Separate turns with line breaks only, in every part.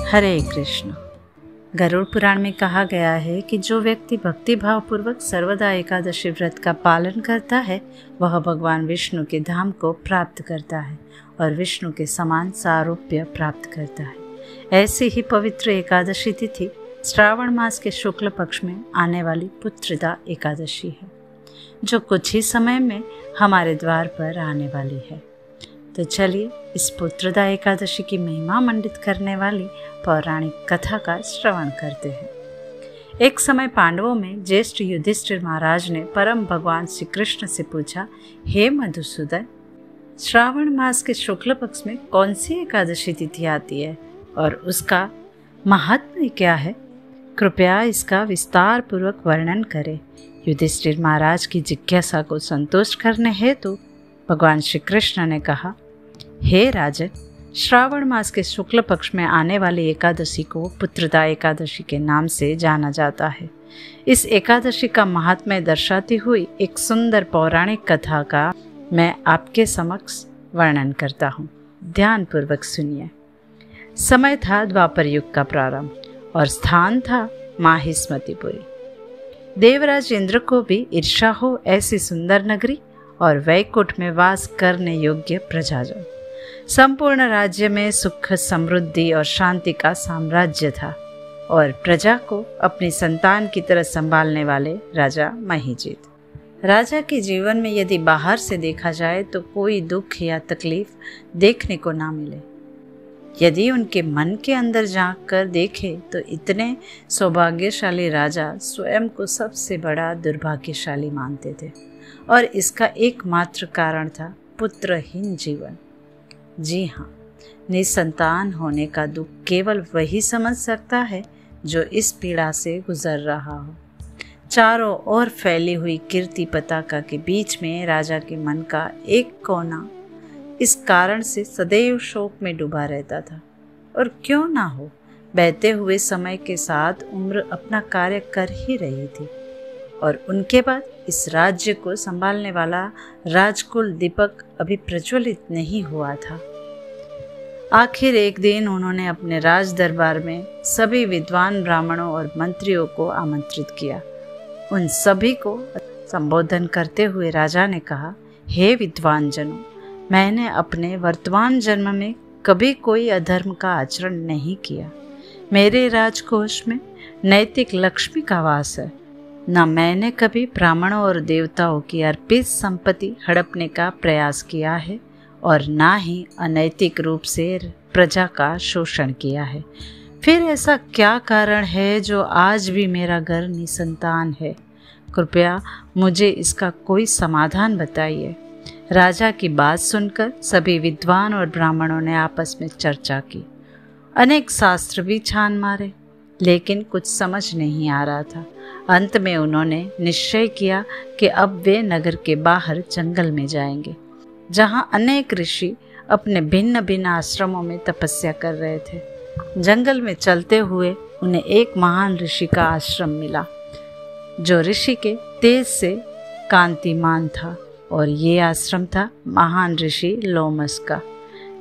हरे कृष्ण। गरुड़ पुराण में कहा गया है कि जो व्यक्ति भक्ति भाव पूर्वक सर्वदा एकादशी व्रत का पालन करता है वह भगवान विष्णु के धाम को प्राप्त करता है और विष्णु के समान सारूप्य प्राप्त करता है। ऐसी ही पवित्र एकादशी तिथि श्रावण मास के शुक्ल पक्ष में आने वाली पुत्रदा एकादशी है, जो कुछ ही समय में हमारे द्वार पर आने वाली है। तो चलिए इस पुत्रदा एकादशी की महिमा मंडित करने वाली पौराणिक कथा का श्रवण करते हैं। एक समय पांडवों में ज्येष्ठ युधिष्ठिर महाराज ने परम भगवान श्री कृष्ण से पूछा, हे मधुसूदन, श्रावण मास के शुक्ल पक्ष में कौन सी एकादशी तिथि आती है और उसका महात्म्य क्या है? कृपया इसका विस्तार पूर्वक वर्णन करें। युधिष्ठिर महाराज की जिज्ञासा को संतुष्ट करने हेतु भगवान श्री कृष्ण ने कहा, हे राजन, श्रावण मास के शुक्ल पक्ष में आने वाली एकादशी को पुत्रदा एकादशी के नाम से जाना जाता है। इस एकादशी का महात्म्य दर्शाती हुई एक सुंदर पौराणिक कथा का मैं आपके समक्ष वर्णन करता हूँ। ध्यान पूर्वक सुनिए। समय था द्वापर युग का प्रारंभ और स्थान था माहिष्मतिपुरी। देवराज इंद्र को भी ईर्षा हो ऐसी सुंदर नगरी और वैकुंठ में वास करने योग्य प्रजाजन। संपूर्ण राज्य में सुख, समृद्धि और शांति का साम्राज्य था और प्रजा को अपनी संतान की तरह संभालने वाले राजा महिजीत। राजा के जीवन में यदि बाहर से देखा जाए तो कोई दुख या तकलीफ देखने को ना मिले। यदि उनके मन के अंदर झांक कर देखे तो इतने सौभाग्यशाली राजा स्वयं को सबसे बड़ा दुर्भाग्यशाली मानते थे और इसका एकमात्र कारण था पुत्रहीन जीवन। जी हाँ, निसंतान होने का दुख केवल वही समझ सकता है जो इस पीड़ा से गुजर रहा हो। चारों ओर फैली हुई कीर्ति पताका के बीच में राजा के मन का एक कोना इस कारण से सदैव शोक में डूबा रहता था। और क्यों ना हो, बहते हुए समय के साथ उम्र अपना कार्य कर ही रही थी और उनके बाद इस राज्य को संभालने वाला राजकुल दीपक अभी प्रज्वलित नहीं हुआ था। आखिर एक दिन उन्होंने अपने राज दरबार में सभी विद्वान ब्राह्मणों और मंत्रियों को आमंत्रित किया। उन सभी को संबोधन करते हुए राजा ने कहा, हे विद्वान जनों, मैंने अपने वर्तमान जन्म में कभी कोई अधर्म का आचरण नहीं किया। मेरे राजकोष में नैतिक लक्ष्मी का वास है। न मैंने कभी ब्राह्मणों और देवताओं की अर्पित संपत्ति हड़पने का प्रयास किया है और ना ही अनैतिक रूप से प्रजा का शोषण किया है। फिर ऐसा क्या कारण है जो आज भी मेरा घर निसंतान है? कृपया मुझे इसका कोई समाधान बताइए। राजा की बात सुनकर सभी विद्वान और ब्राह्मणों ने आपस में चर्चा की। अनेक शास्त्र भी छान मारे, लेकिन कुछ समझ नहीं आ रहा था। अंत में उन्होंने निश्चय किया कि अब वे नगर के बाहर जंगल में जाएंगे, जहां अनेक ऋषि अपने भिन्न भिन्न आश्रमों में तपस्या कर रहे थे। जंगल में चलते हुए उन्हें एक महान ऋषि का आश्रम मिला, जो ऋषि के तेज से कांतिमान था, और ये आश्रम था महान ऋषि लोमस का,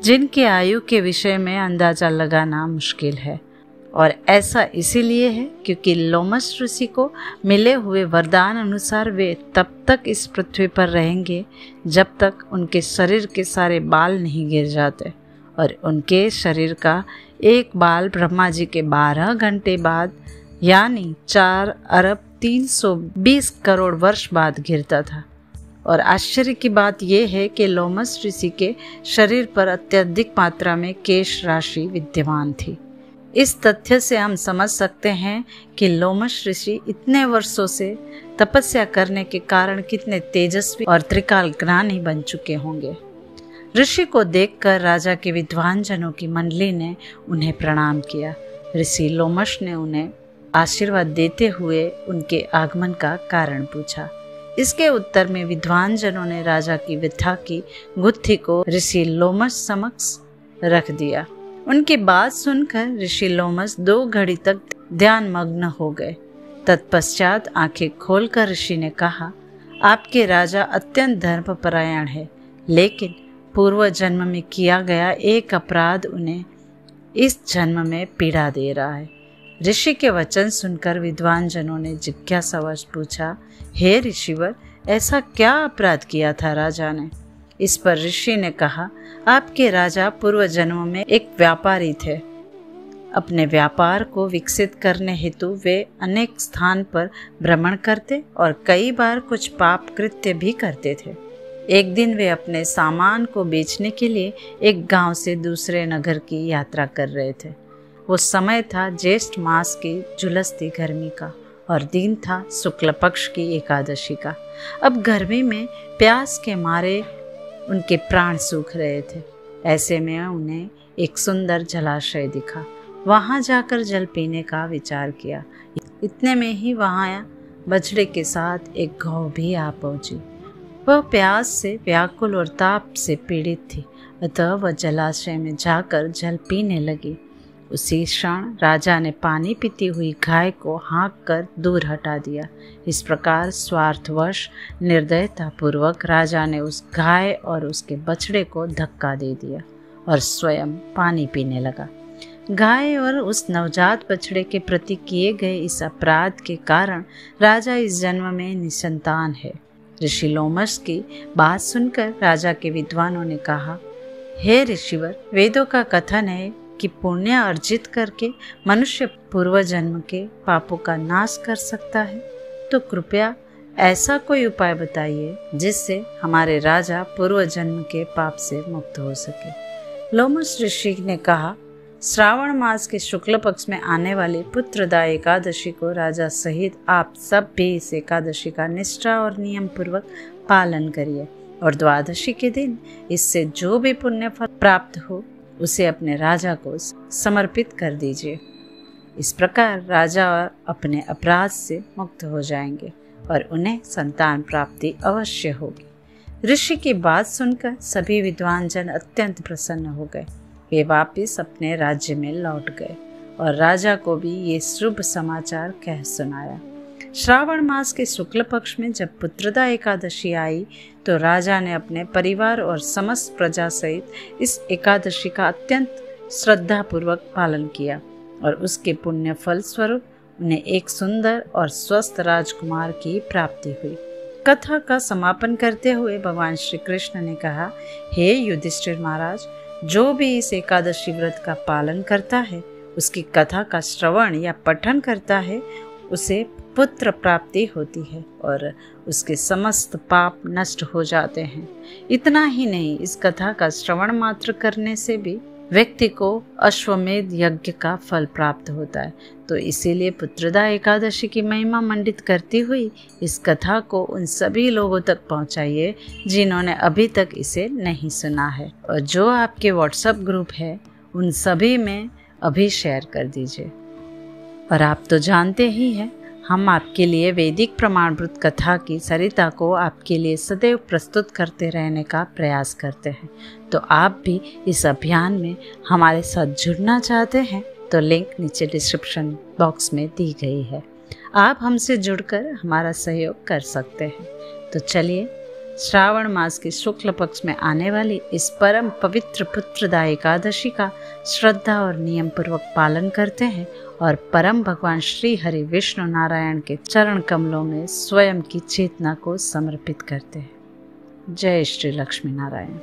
जिनकी आयु के विषय में अंदाजा लगाना मुश्किल है। और ऐसा इसीलिए है क्योंकि लोमस ऋषि को मिले हुए वरदान अनुसार वे तब तक इस पृथ्वी पर रहेंगे जब तक उनके शरीर के सारे बाल नहीं गिर जाते, और उनके शरीर का एक बाल ब्रह्मा जी के 12 घंटे बाद यानी 4 अरब 320 करोड़ वर्ष बाद गिरता था। और आश्चर्य की बात यह है कि लोमस ऋषि के शरीर पर अत्यधिक मात्रा में केश राशि विद्यमान थी। इस तथ्य से हम समझ सकते हैं कि लोमस ऋषि इतने वर्षों से तपस्या करने के कारण कितने तेजस्वी और त्रिकाल ज्ञानी बन चुके होंगे। ऋषि को देखकर राजा के विद्वान जनों की मंडली ने उन्हें प्रणाम किया। ऋषि लोमस ने उन्हें आशीर्वाद देते हुए उनके आगमन का कारण पूछा। इसके उत्तर में विद्वान जनों ने राजा की व्यथा की गुत्थी को ऋषि लोमस समक्ष रख दिया। उनकी बात सुनकर ऋषि लोमस 2 घड़ी तक ध्यान मग्न हो गए। तत्पश्चात आंखें खोलकर ऋषि ने कहा, आपके राजा अत्यंत धर्मपरायण है, लेकिन पूर्व जन्म में किया गया एक अपराध उन्हें इस जन्म में पीड़ा दे रहा है। ऋषि के वचन सुनकर विद्वान जनों ने जिज्ञासावश पूछा, हे ऋषिवर, ऐसा क्या अपराध किया था राजा ने? इस पर ऋषि ने कहा, आपके राजा पूर्व जन्म में एक व्यापारी थे। अपने व्यापार को विकसित करने हेतु वे अनेक स्थान पर भ्रमण करते और कई बार कुछ पाप कृत्य भी करते थे। एक दिन वे अपने सामान को बेचने के लिए एक गांव से दूसरे नगर की यात्रा कर रहे थे। वो समय था ज्येष्ठ मास की झुलसती गर्मी का और दिन था शुक्ल पक्ष की एकादशी का। अब गर्मी में प्यास के मारे उनके प्राण सूख रहे थे। ऐसे में उन्हें एक सुंदर जलाशय दिखा। वहां जाकर जल पीने का विचार किया। इतने में ही वहां बछड़े के साथ एक गौ भी आ पहुंची। वह प्यास से व्याकुल और ताप से पीड़ित थी, अतः वह जलाशय में जाकर जल पीने लगी। उसी क्षण राजा ने पानी पीती हुई गाय को हाँक कर दूर हटा दिया। इस प्रकार स्वार्थवश निर्दयता पूर्वक राजा ने उस गाय और उसके बछड़े को धक्का दे दिया और स्वयं पानी पीने लगा। गाय और उस नवजात बछड़े के प्रति किए गए इस अपराध के कारण राजा इस जन्म में निसंतान है। ऋषि लोमश की बात सुनकर राजा के विद्वानों ने कहा, हे ऋषिवर, वेदों का कथन है कि पुण्य अर्जित करके मनुष्य पूर्व जन्म के पापों का नाश कर सकता है। तो कृपया ऐसा कोई उपाय बताइए जिससे हमारे राजा पूर्व जन्म के पाप से मुक्त हो सके। लोमश ऋषि ने कहा, श्रावण मास के शुक्ल पक्ष में आने वाली पुत्रदा एकादशी को राजा सहित आप सब भी इस एकादशी का निष्ठा और नियम पूर्वक पालन करिए और द्वादशी के दिन इससे जो भी पुण्य फल प्राप्त हो उसे अपने राजा को समर्पित कर दीजिए। इस प्रकार राजा अपने अपराध से मुक्त हो जाएंगे और उन्हें संतान प्राप्ति अवश्य होगी। ऋषि की बात सुनकर सभी विद्वान जन अत्यंत प्रसन्न हो गए। वे वापिस अपने राज्य में लौट गए और राजा को भी ये शुभ समाचार कह सुनाया। श्रावण मास के शुक्ल पक्ष में जब पुत्रदा एकादशी आई तो राजा ने अपने परिवार और समस्त प्रजा सहित इस एकादशी का अत्यंत श्रद्धा पूर्वक पालन किया और उसके पुण्य फल स्वरूप उन्हें एक सुंदर और स्वस्थ राजकुमार की प्राप्ति हुई। कथा का समापन करते हुए भगवान श्री कृष्ण ने कहा, हे युधिष्ठिर महाराज, जो भी इस एकादशी व्रत का पालन करता है, उसकी कथा का श्रवण या पठन करता है, उसे पुत्र प्राप्ति होती है और उसके समस्त पाप नष्ट हो जाते हैं। इतना ही नहीं, इस कथा का श्रवण मात्र करने से भी व्यक्ति को अश्वमेध यज्ञ का फल प्राप्त होता है। तो इसीलिए पुत्रदा एकादशी की महिमा मंडित करती हुई इस कथा को उन सभी लोगों तक पहुंचाइए जिन्होंने अभी तक इसे नहीं सुना है, और जो आपके व्हाट्सएप ग्रुप है उन सभी में अभी शेयर कर दीजिए। और आप तो जानते ही हैं, हम आपके लिए वैदिक प्रमाणभूत कथा की सरिता को आपके लिए सदैव प्रस्तुत करते रहने का प्रयास करते हैं। तो आप भी इस अभियान में हमारे साथ जुड़ना चाहते हैं तो लिंक नीचे डिस्क्रिप्शन बॉक्स में दी गई है। आप हमसे जुड़कर हमारा सहयोग कर सकते हैं। तो चलिए, श्रावण मास के शुक्ल पक्ष में आने वाली इस परम पवित्र पुत्रदा एकादशी का श्रद्धा और नियम पूर्वक पालन करते हैं और परम भगवान श्री हरि विष्णु नारायण के चरण कमलों में स्वयं की चेतना को समर्पित करते हैं। जय श्री लक्ष्मी नारायण।